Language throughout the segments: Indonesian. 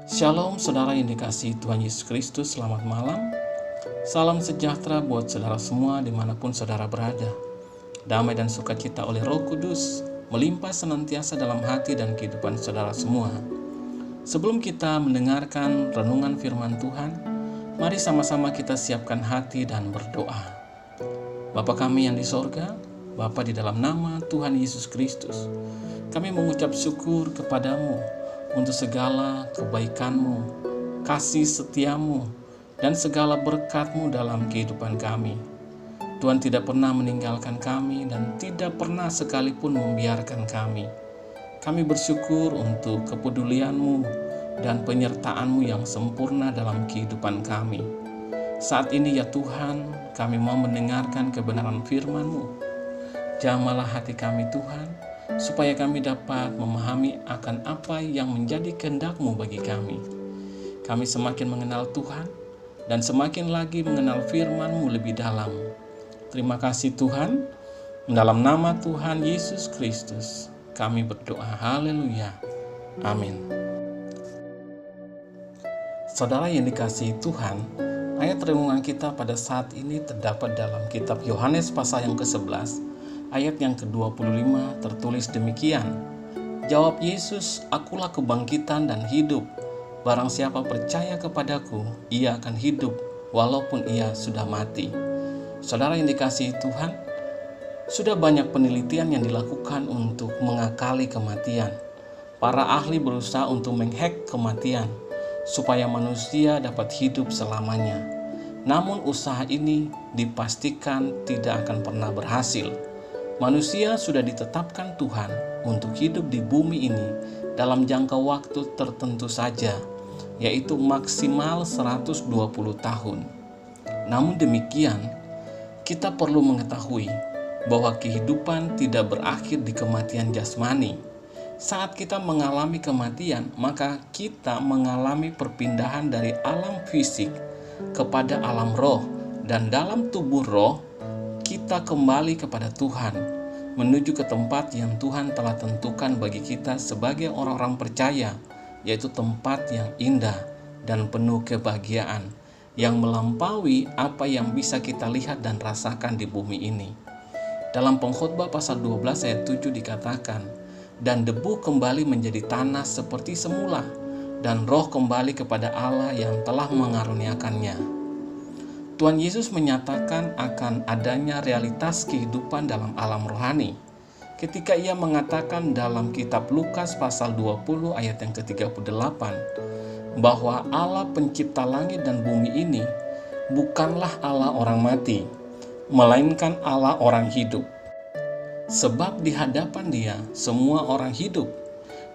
Shalom saudara yang dikasihi Tuhan Yesus Kristus, selamat malam. Salam sejahtera buat saudara semua dimanapun saudara berada. Damai dan sukacita oleh Roh Kudus melimpah senantiasa dalam hati dan kehidupan saudara semua. Sebelum kita mendengarkan renungan firman Tuhan, mari sama-sama kita siapkan hati dan berdoa. Bapa kami yang di sorga, Bapa, di dalam nama Tuhan Yesus Kristus, kami mengucap syukur kepadamu untuk segala kebaikan-Mu, kasih setia-Mu, dan segala berkat-Mu dalam kehidupan kami. Tuhan tidak pernah meninggalkan kami dan tidak pernah sekalipun membiarkan kami. Kami bersyukur untuk kepedulian-Mu dan penyertaan-Mu yang sempurna dalam kehidupan kami. Saat ini ya Tuhan, kami mau mendengarkan kebenaran firman-Mu. Jamahlah hati kami Tuhan, supaya kami dapat memahami akan apa yang menjadi kehendak-Mu bagi kami. Kami semakin mengenal Tuhan dan semakin lagi mengenal firman-Mu lebih dalam. Terima kasih Tuhan, dalam nama Tuhan Yesus Kristus kami berdoa. Haleluya. Amin. Saudara yang dikasihi Tuhan, ayat renungan kita pada saat ini terdapat dalam kitab Yohanes pasal yang ke-11, ayat yang ke-25, tertulis demikian. Jawab Yesus, "Akulah kebangkitan dan hidup. Barang siapa percaya kepadaku, ia akan hidup walaupun ia sudah mati." Saudara yang dikasihi Tuhan, sudah banyak penelitian yang dilakukan untuk mengakali kematian. Para ahli berusaha untuk menghack kematian supaya manusia dapat hidup selamanya. Namun usaha ini dipastikan tidak akan pernah berhasil. Manusia sudah ditetapkan Tuhan untuk hidup di bumi ini dalam jangka waktu tertentu saja, yaitu maksimal 120 tahun. Namun demikian, kita perlu mengetahui bahwa kehidupan tidak berakhir di kematian jasmani. Saat kita mengalami kematian, maka kita mengalami perpindahan dari alam fisik kepada alam roh, dan dalam tubuh roh kita kembali kepada Tuhan, menuju ke tempat yang Tuhan telah tentukan bagi kita sebagai orang-orang percaya, yaitu tempat yang indah dan penuh kebahagiaan, yang melampaui apa yang bisa kita lihat dan rasakan di bumi ini. Dalam Pengkhotbah pasal 12 ayat 7 dikatakan, "Dan debu kembali menjadi tanah seperti semula, dan roh kembali kepada Allah yang telah mengaruniakannya." Tuhan Yesus menyatakan akan adanya realitas kehidupan dalam alam rohani ketika ia mengatakan dalam kitab Lukas pasal 20 ayat yang ke-38 bahwa Allah pencipta langit dan bumi ini bukanlah Allah orang mati, melainkan Allah orang hidup. Sebab di hadapan Dia semua orang hidup.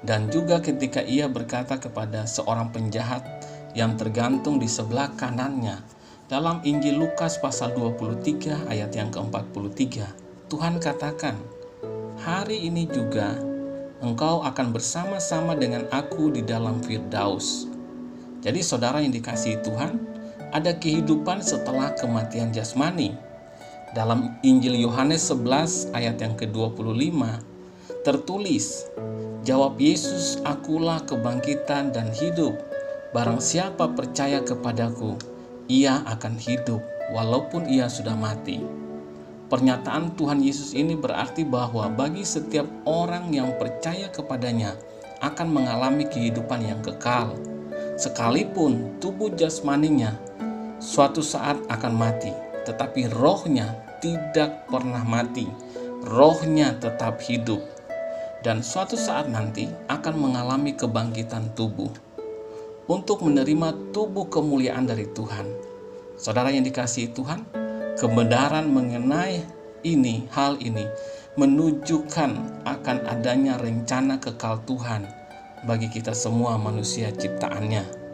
Dan juga ketika ia berkata kepada seorang penjahat yang tergantung di sebelah kanannya, dalam Injil Lukas pasal 23 ayat yang ke-43, Tuhan katakan, "Hari ini juga engkau akan bersama-sama dengan aku di dalam Firdaus." Jadi saudara yang dikasihi Tuhan, ada kehidupan setelah kematian jasmani. Dalam Injil Yohanes 11 ayat yang ke-25 tertulis, "Jawab Yesus, akulah kebangkitan dan hidup. Barang siapa percaya kepadaku, ia akan hidup walaupun ia sudah mati." Pernyataan Tuhan Yesus ini berarti bahwa bagi setiap orang yang percaya kepadanya akan mengalami kehidupan yang kekal. Sekalipun tubuh jasmaninya suatu saat akan mati, tetapi rohnya tidak pernah mati. Rohnya tetap hidup dan suatu saat nanti akan mengalami kebangkitan tubuh untuk menerima tubuh kemuliaan dari Tuhan. Saudara yang dikasihi Tuhan, kebenaran mengenai hal ini menunjukkan akan adanya rencana kekal Tuhan bagi kita semua manusia ciptaannya.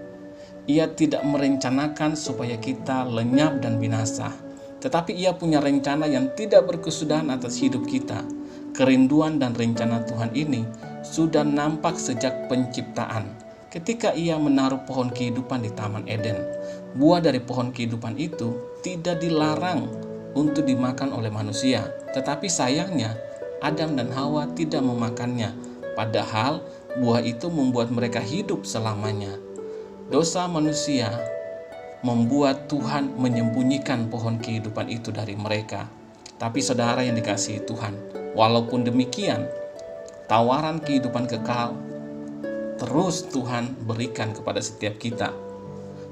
Ia tidak merencanakan supaya kita lenyap dan binasa, tetapi Ia punya rencana yang tidak berkesudahan atas hidup kita. Kerinduan dan rencana Tuhan ini sudah nampak sejak penciptaan. Ketika Ia menaruh pohon kehidupan di Taman Eden, buah dari pohon kehidupan itu tidak dilarang untuk dimakan oleh manusia. Tetapi sayangnya, Adam dan Hawa tidak memakannya. Padahal buah itu membuat mereka hidup selamanya. Dosa manusia membuat Tuhan menyembunyikan pohon kehidupan itu dari mereka. Tapi saudara yang dikasihi Tuhan, walaupun demikian, tawaran kehidupan kekal terus Tuhan berikan kepada setiap kita.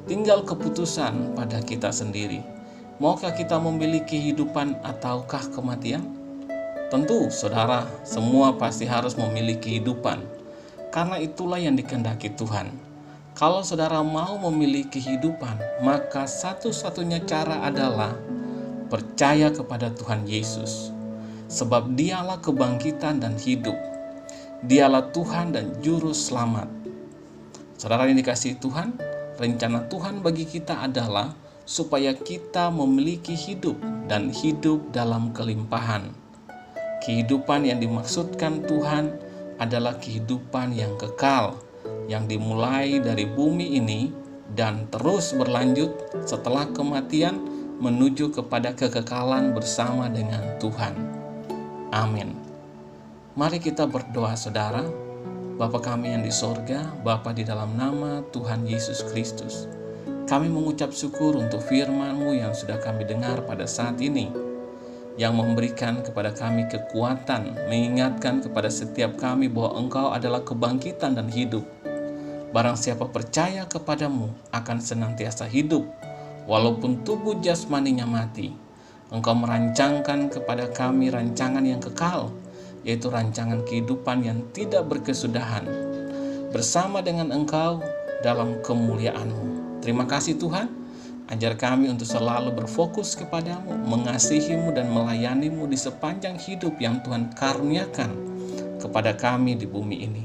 Tinggal keputusan pada kita sendiri. Maukah kita memiliki kehidupan ataukah kematian? Tentu saudara, semua pasti harus memiliki kehidupan, karena itulah yang dikehendaki Tuhan. Kalau saudara mau memiliki kehidupan, maka satu-satunya cara adalah percaya kepada Tuhan Yesus. Sebab dialah kebangkitan dan hidup. Dialah Tuhan dan Juru Selamat. Saudara yang dikasihi Tuhan, rencana Tuhan bagi kita adalah supaya kita memiliki hidup dan hidup dalam kelimpahan. Kehidupan yang dimaksudkan Tuhan adalah kehidupan yang kekal, yang dimulai dari bumi ini dan terus berlanjut setelah kematian menuju kepada kekekalan bersama dengan Tuhan. Amin. Mari kita berdoa saudara. Bapa kami yang di sorga, Bapa di dalam nama Tuhan Yesus Kristus, kami mengucap syukur untuk firman-Mu yang sudah kami dengar pada saat ini, yang memberikan kepada kami kekuatan, mengingatkan kepada setiap kami bahwa Engkau adalah kebangkitan dan hidup. Barang siapa percaya kepadamu akan senantiasa hidup, walaupun tubuh jasmaninya mati. Engkau merancangkan kepada kami rancangan yang kekal, yaitu rancangan kehidupan yang tidak berkesudahan, bersama dengan Engkau dalam kemuliaan-Mu. Terima kasih Tuhan, ajar kami untuk selalu berfokus kepadamu, mengasihimu dan melayanimu di sepanjang hidup yang Tuhan karuniakan kepada kami di bumi ini.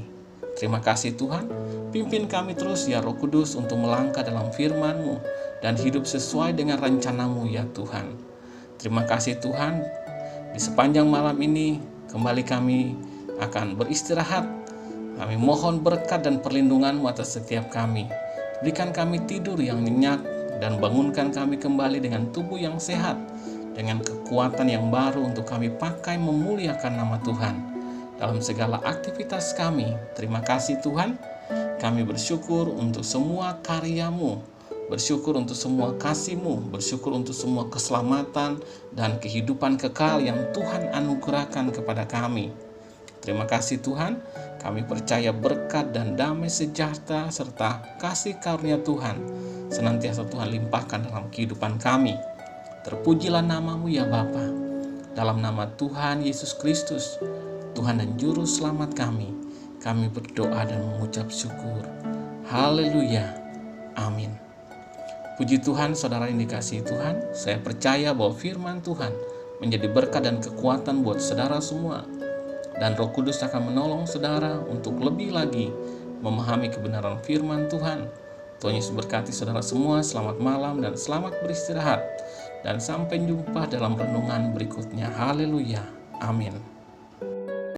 Terima kasih Tuhan, pimpin kami terus ya Roh Kudus untuk melangkah dalam firman-Mu dan hidup sesuai dengan rencana-Mu ya Tuhan. Terima kasih Tuhan, di sepanjang malam ini kembali kami akan beristirahat. Kami mohon berkat dan perlindungan-Mu atas setiap kami. Berikan kami tidur yang nyenyak dan bangunkan kami kembali dengan tubuh yang sehat, dengan kekuatan yang baru untuk kami pakai memuliakan nama Tuhan dalam segala aktivitas kami. Terima kasih Tuhan, kami bersyukur untuk semua karya-Mu, bersyukur untuk semua kasih-Mu, bersyukur untuk semua keselamatan dan kehidupan kekal yang Tuhan anugerahkan kepada kami. Terima kasih Tuhan, kami percaya berkat dan damai sejahtera serta kasih karunia Tuhan senantiasa Tuhan limpahkan dalam kehidupan kami. Terpujilah nama-Mu ya Bapa. Dalam nama Tuhan Yesus Kristus, Tuhan dan Juru Selamat kami berdoa dan mengucap syukur. Haleluya. Amin. Puji Tuhan, saudara yang dikasihi Tuhan, saya percaya bahwa firman Tuhan menjadi berkat dan kekuatan buat saudara semua. Dan Roh Kudus akan menolong saudara untuk lebih lagi memahami kebenaran firman Tuhan. Tuhan Yesus berkati saudara semua, selamat malam dan selamat beristirahat. Dan sampai jumpa dalam renungan berikutnya. Haleluya. Amin.